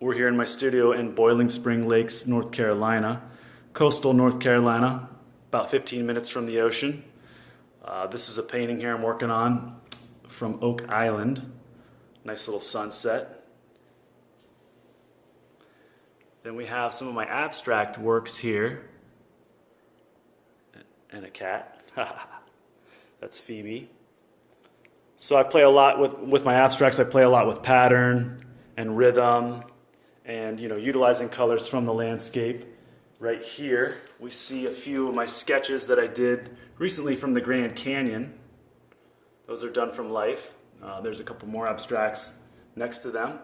We're here in my studio in Boiling Spring Lakes, North Carolina, coastal North Carolina, about 15 minutes from the ocean. This is a painting here I'm working on from Oak Island. Nice little sunset. Then we have some of my abstract works here. And a cat. That's Phoebe. So I play a lot with my abstracts. I play a lot with pattern and rhythm and utilizing colors from the landscape. Right here we see a few of my sketches that I did recently from the Grand Canyon. Those are done from life. There's a couple more abstracts next to them.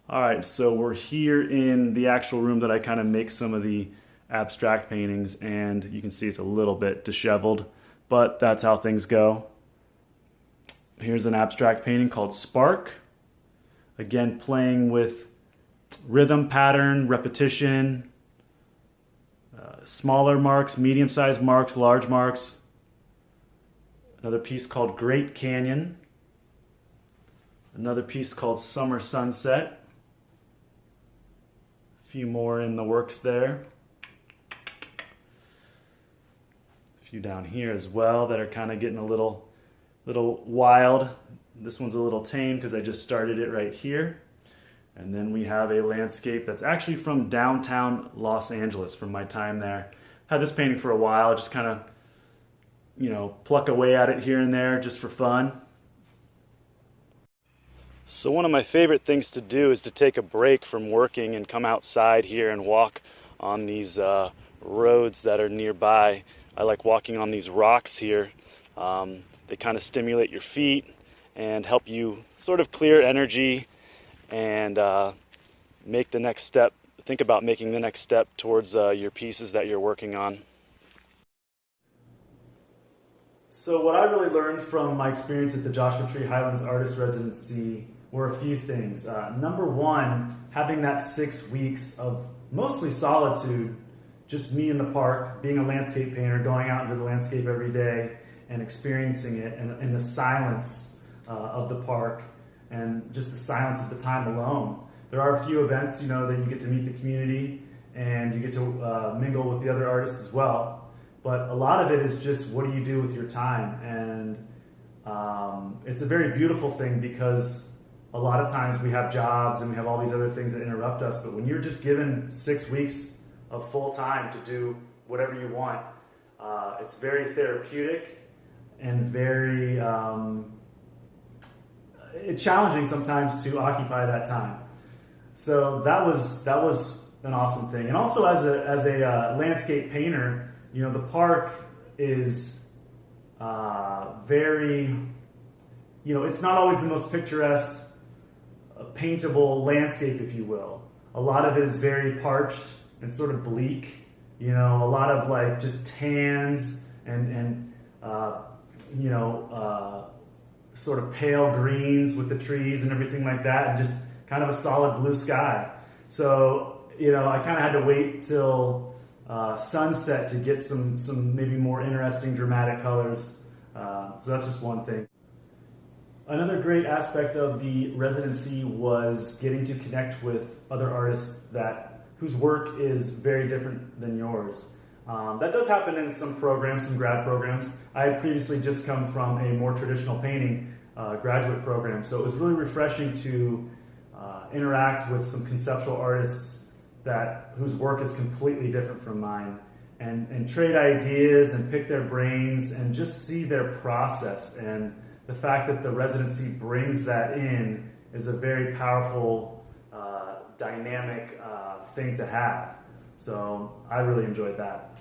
All right, so we're here in the actual room that I kind of make some of the abstract paintings, and you can see it's a little bit disheveled, but that's how things go. Here's an abstract painting called Spark. Again, playing with rhythm, pattern, repetition, smaller marks, medium-sized marks, large marks. Another piece called Great Canyon. Another piece called Summer Sunset. Few more in the works there. A few down here as well that are kind of getting a little wild. This one's a little tame because I just started it right here. And then we have a landscape that's actually from downtown Los Angeles, from my time there. Had this painting for a while, just kind of pluck away at it here and there just for fun. So one of my favorite things to do is to take a break from working and come outside here and walk on these roads that are nearby. I like walking on these rocks here. They kind of stimulate your feet and help you sort of clear energy and make the next step. Think about making the next step towards your pieces that you're working on. So what I really learned from my experience at the Joshua Tree Highlands Artist Residency were a few things. Number one, having that 6 weeks of mostly solitude, just me in the park, being a landscape painter, going out into the landscape every day and experiencing it in the silence of the park and just the silence of the time alone. There are a few events, that you get to meet the community and you get to mingle with the other artists as well. But a lot of it is just, what do you do with your time? And it's a very beautiful thing because a lot of times we have jobs and we have all these other things that interrupt us. But when you're just given 6 weeks of full time to do whatever you want, it's very therapeutic and very challenging sometimes to occupy that time. So that was an awesome thing. And also as a landscape painter, the park is very, it's not always the most picturesque, paintable landscape, if you will. A lot of it is very parched and sort of bleak. A lot of like just tans and sort of pale greens with the trees and everything like that, and just kind of a solid blue sky. So I kind of had to wait till sunset to get some maybe more interesting dramatic colors. So that's just one thing. Another great aspect of the residency was getting to connect with other artists whose work is very different than yours. That does happen in some programs, some grad programs. I had previously just come from a more traditional painting graduate program, so it was really refreshing to interact with some conceptual artists whose work is completely different from mine, and trade ideas and pick their brains and just see their process. And the fact that the residency brings that in is a very powerful, dynamic thing to have. So I really enjoyed that.